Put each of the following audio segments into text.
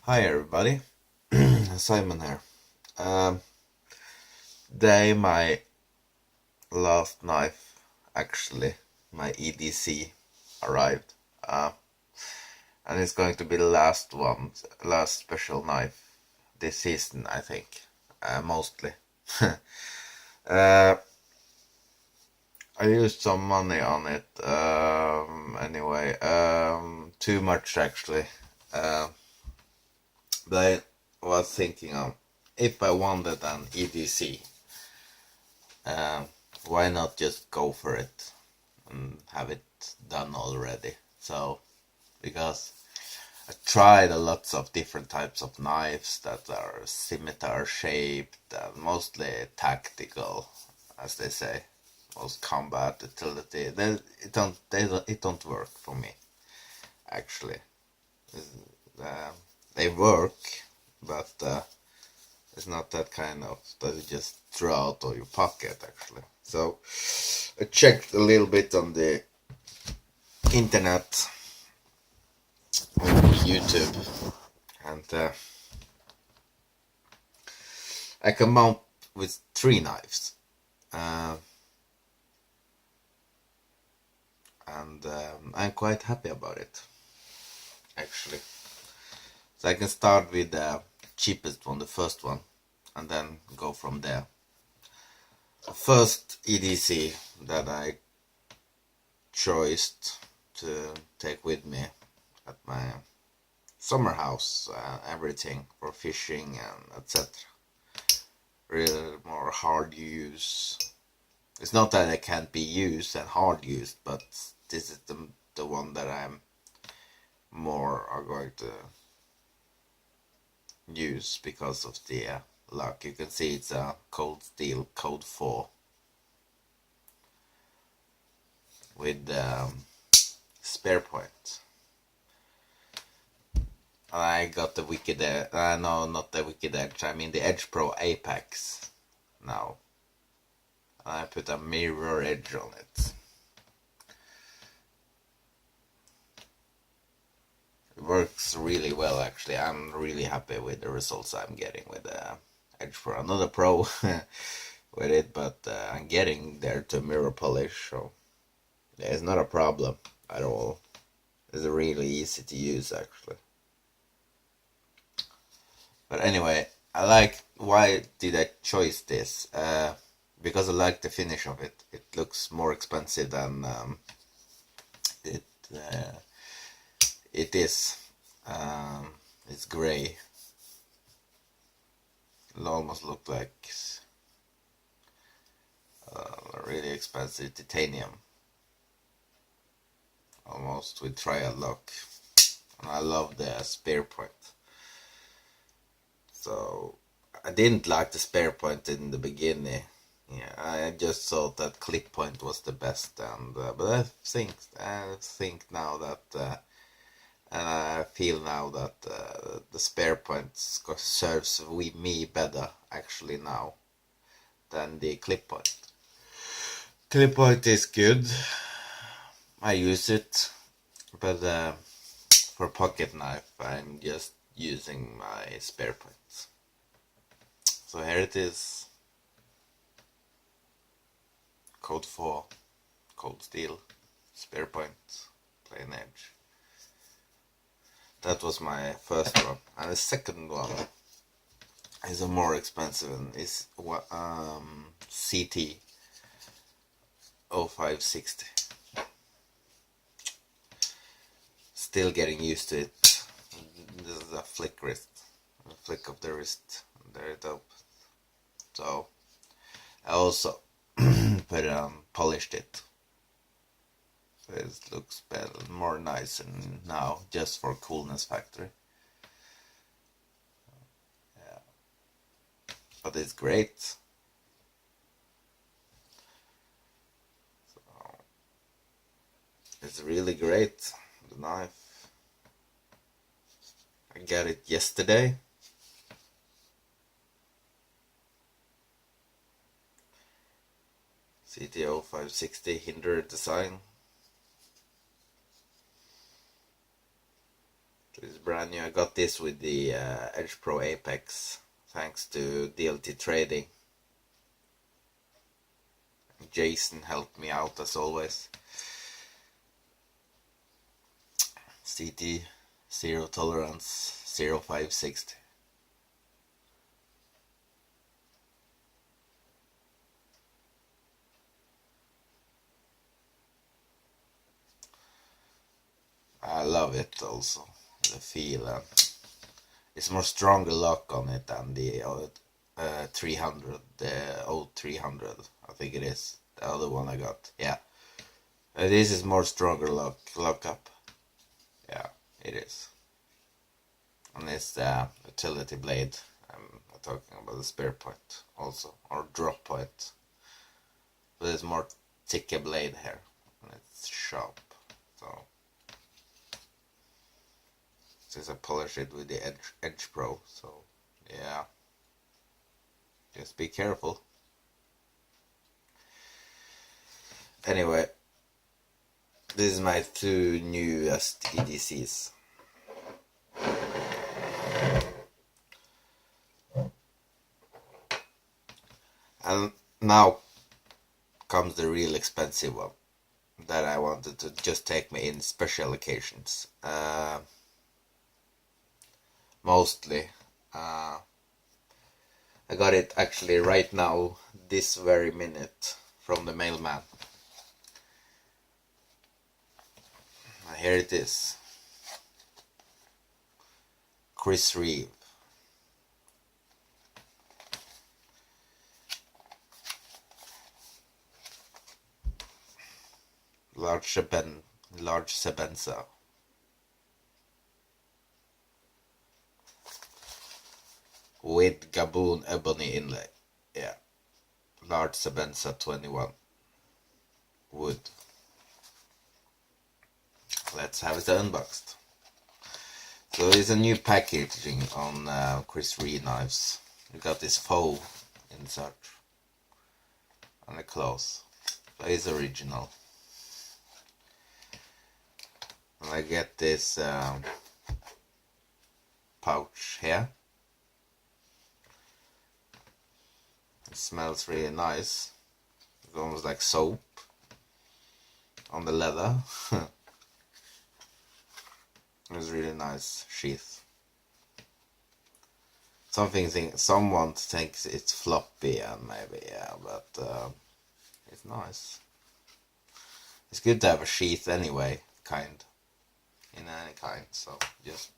Hi everybody, Simon here. Um, Today my last knife, actually, my EDC arrived. And it's going to be the last one, last special knife this season, I think, mostly. uh, I used some money on it, anyway, too much actually. Uh, but I was thinking of, if I wanted an EDC, uh, why not just go for it and have it done already? So, because I tried a lots of different types of knives that are scimitar shaped and mostly tactical, as they say, most combat utility. It don't work for me, actually. Uh, they work, but it's not that kind of that you just throw out of your pocket, actually. So I checked a little bit on the internet, on YouTube, and I come out with 3 knives, uh, and I'm quite happy about it, actually. So I can start with the cheapest one, the first one, and then go from there. The first EDC that I chose to take with me at my summer house, everything for fishing and etc. Really more hard use. It's not that it can't be used and hard used, but this is the one that I'm more are going to use because of the lock. You can see it's a cold steel code 4 with spare point. I got the Wicked Edge, no, not the Wicked Edge, I mean the Edge Pro Apex now. I put a mirror edge on it. It works really well, actually. I'm really happy with the results I'm getting with the Edge Pro. Another Pro with it, but I'm getting there to mirror polish, so it's not a problem at all. It's really easy to use, actually. But anyway, why did I choose this? Because I like the finish of it. It looks more expensive than it uh, it is. It's gray. It almost looked like really expensive titanium, almost with trial lock. And I love the spare point. So I didn't like the spare point in the beginning. Yeah, I just thought that clip point was the best, and but I think now that and I feel now that the spare point serves me better actually now than the clip point. Clip point is good. I use it, but for pocket knife I'm just using my spare points. So here it is, code 4, cold steel, spare point, plain edge. That was my first one, and the second one is a more expensive one. Is CT 0560. Still getting used to it. This is a flick of the wrist. There it up. So I also polished it. So it looks better, more nice, and now just for coolness factor. Yeah, but it's great. So it's really great. The knife. I got it yesterday. CTO 560 Hinder design. It's brand new. I got this with the Edge Pro Apex, thanks to DLT Trading. Jason helped me out as always. CT, 0 tolerance, 0560. I love it also, the feel, and it's more stronger lock on it than the 300, the old 300, I think it is, the other one I got, yeah. This is more stronger lock up, yeah, it is. And it's the utility blade, I'm talking about the spear point also, or drop point. But it's more thicker blade here, and it's sharp, so. Since I polish it with the Edge Pro, so yeah, just be careful. Anyway, this is my 2 newest EDCs. And now comes the real expensive one that I wanted to just take me in special occasions. Mostly. I got it actually right now, this very minute, from the mailman. And here it is. Reeve. Large sebenza. With Gaboon ebony inlay. Yeah. Large sebenza 21. Wood. Let's have it unboxed. So it's a new packaging on Reeve knives. We got this faux insert and a close. So it's original. And I get this pouch here. It smells really nice. It's almost like soap on the leather. It's really nice sheath. Someone thinks it's floppy, and maybe, yeah, but it's nice. It's good to have a sheath anyway, in any kind, so just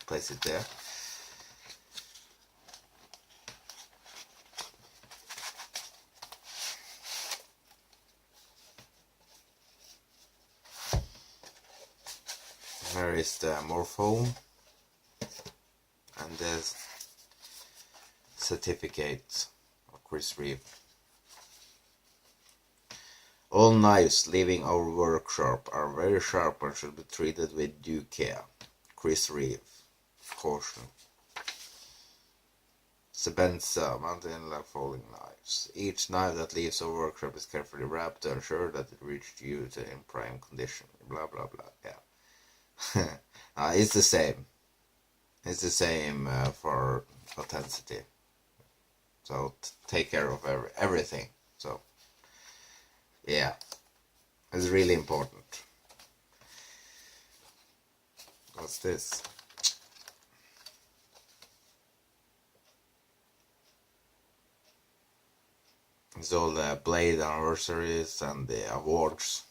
place it there. Here is the more foam and the certificate of Reeve. All knives leaving our workshop are very sharp and should be treated with due care. Reeve. Caution. Sebenza, mountain-like folding knives. Each knife that leaves our workshop is carefully wrapped to ensure that it reached you in prime condition. Blah blah blah, yeah. It's the same. It's the same for authenticity. So take care of everything. So yeah, it's really important. What's this? It's all the blade anniversaries and the awards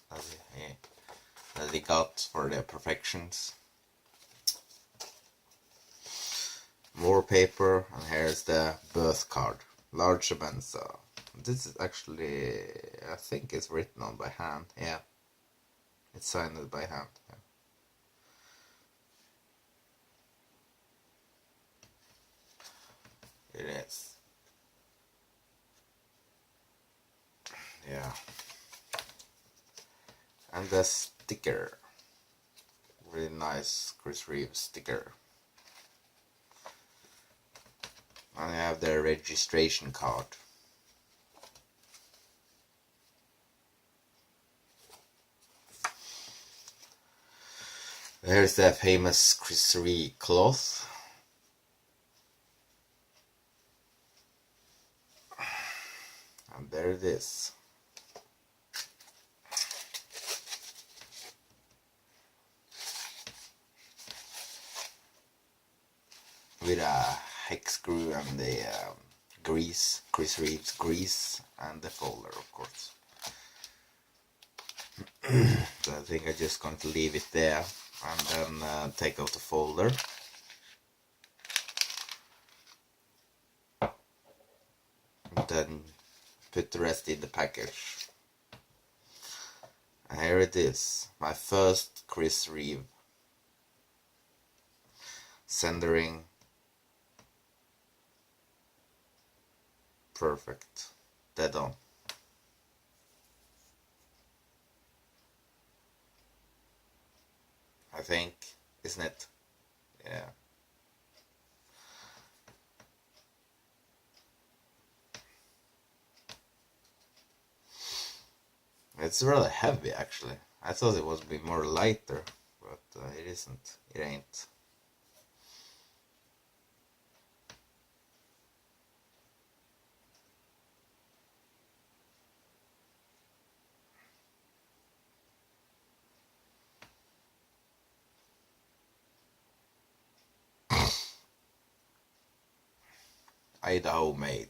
that he got for their perfections. More paper, and here's the birth card. Large sebenza. This is actually, I think it's written on by hand. Yeah, it's signed by hand. Yeah. It is. Yeah. And the sticker. Really nice Reeve sticker. And I have the registration card. Here's the famous Chris cloth. And there it is. With a hex screw and the grease, Chris Reeves grease, and the folder, of course. So I think I'm just going to leave it there and then take out the folder. And then put the rest in the package. And here it is, my first Chris Reeve. Centering. Perfect. Dead on. I think, isn't it? Yeah. It's really heavy actually. I thought it would be more lighter, but it isn't. It ain't. Idaho made.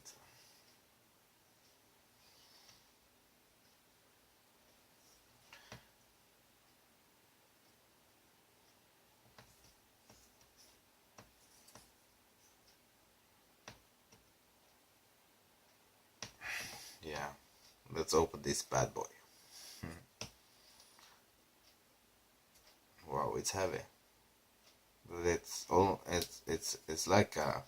Yeah, let's open this bad boy. Wow, it's heavy. But it's like a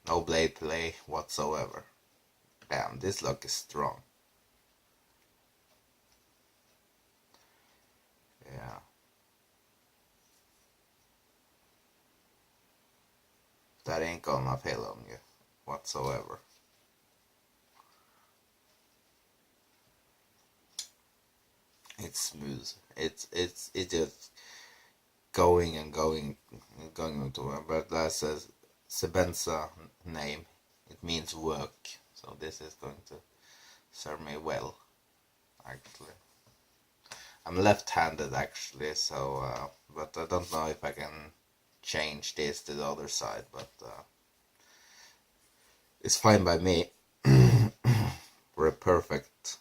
no blade play whatsoever. Damn, this lock is strong. Yeah. That ain't gonna fail on you whatsoever. It's smooth. It's just going and going and going into it. But that's a sebenza name. It means work. So this is going to serve me well, actually. I'm left-handed actually, so but I don't know if I can change this to the other side, but it's fine by me. We're perfect.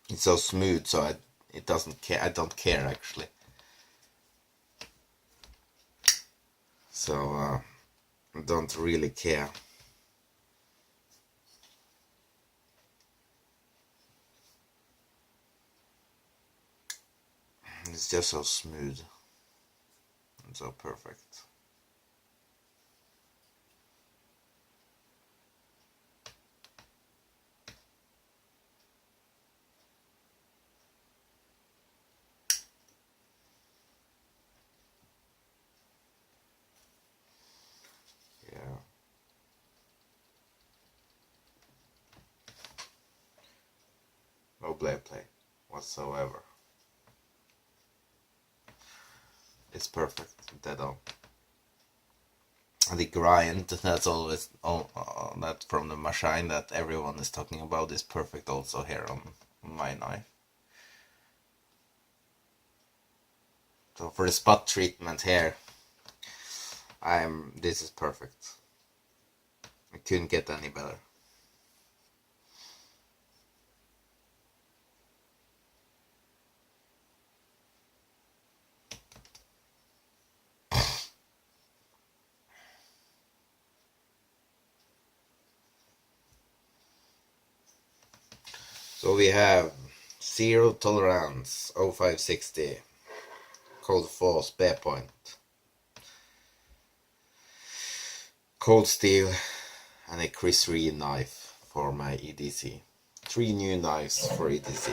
It's so smooth, so it doesn't care. I don't care actually. So I don't really care. It's just so smooth and so perfect. Yeah. No blade play whatsoever. It's perfect, dead on. The grind that's always that from the machine that everyone is talking about is perfect also here on my knife. So for the spot treatment here, this is perfect. I couldn't get any better. So we have zero tolerance, 0560, cold force, bear point, cold steel, and a Chris Reeve knife for my EDC. 3 new knives for EDC.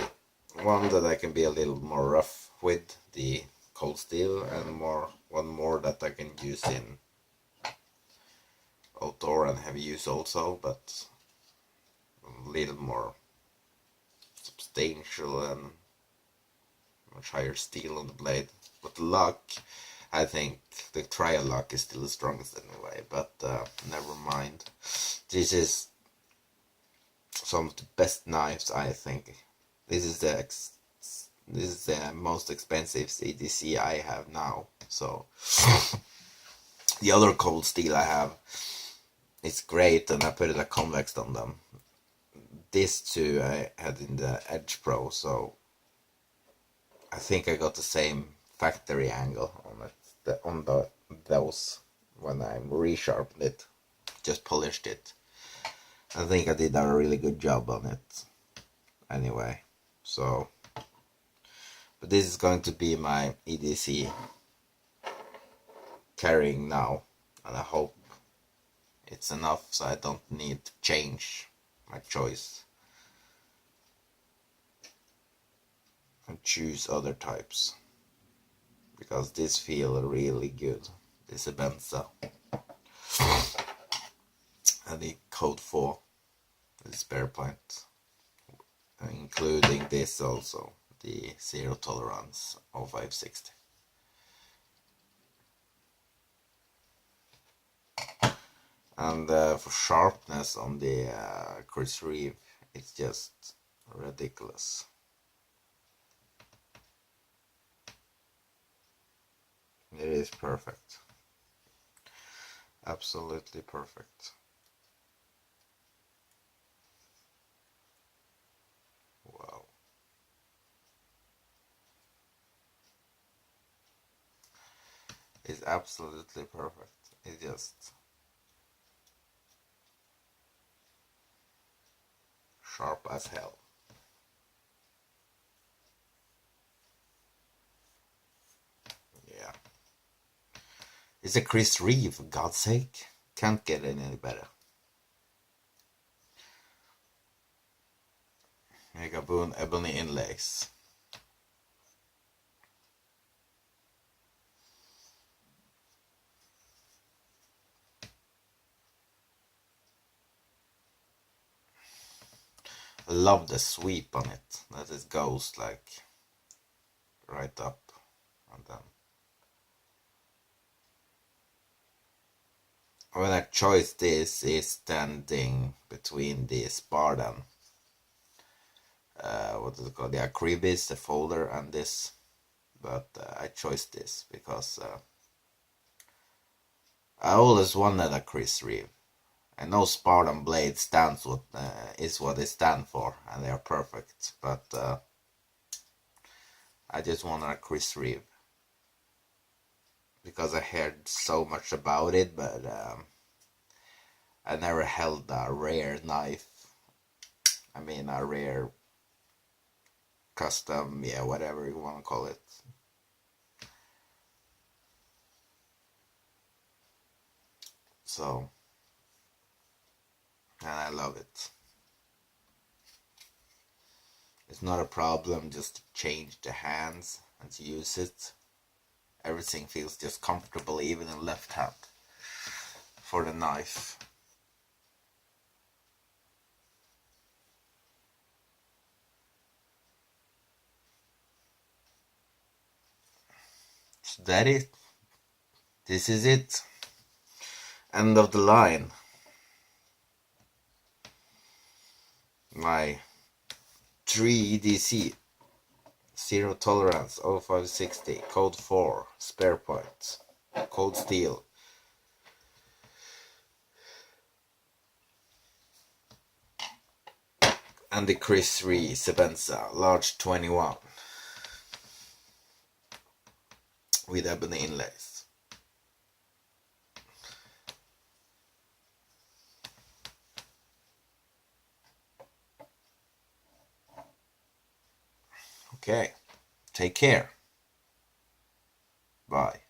One that I can be a little more rough with, the cold steel, and one more that I can use in outdoor and heavy use also, but a little more substantial and much higher steel on the blade. But the lock, I think the trial lock is still the strongest anyway, but never mind. This is some of the best knives, I think. This is the most expensive CDC I have now. So the other cold steel I have, it's great, and I put a convex on them. This two I had in the Edge Pro, so I think I got the same factory angle on it, those when I resharpened it, just polished it. I think I did a really good job on it anyway. So, but this is going to be my EDC carrying now, and I hope it's enough so I don't need to change my choice and choose other types, because this feel really good. This sebenza and the code 4, the spare point, including this also, the zero tolerance 0560. And for sharpness on the reeve, it's just ridiculous. It is perfect. Absolutely perfect. Wow. It's absolutely perfect. It's just sharp as hell. Yeah. It's a reeve, for God's sake. Can't get any better. Mega Boon ebony inlays. I love the sweep on it. That it goes like right up and then. When I chose this is standing between the Spartan, what is it called? The Akribis, the folder, and this. But I chose this because I always wanted a reeve. I know Spartan blade stands is what they stand for, and they are perfect. But I just wanted a reeve because I heard so much about it, but I never held a rare knife. I mean, a rare custom, yeah, whatever you want to call it. So, and I love it. It's not a problem just to change the hands and to use it. Everything feels just comfortable, even in left hand, for the knife. So that it. This is it. End of the line. My 3 EDC, zero tolerance 0560, code 4, spare points, cold steel. And the reeve sebenza, large 21, with ebony inlays. Okay, take care. Bye.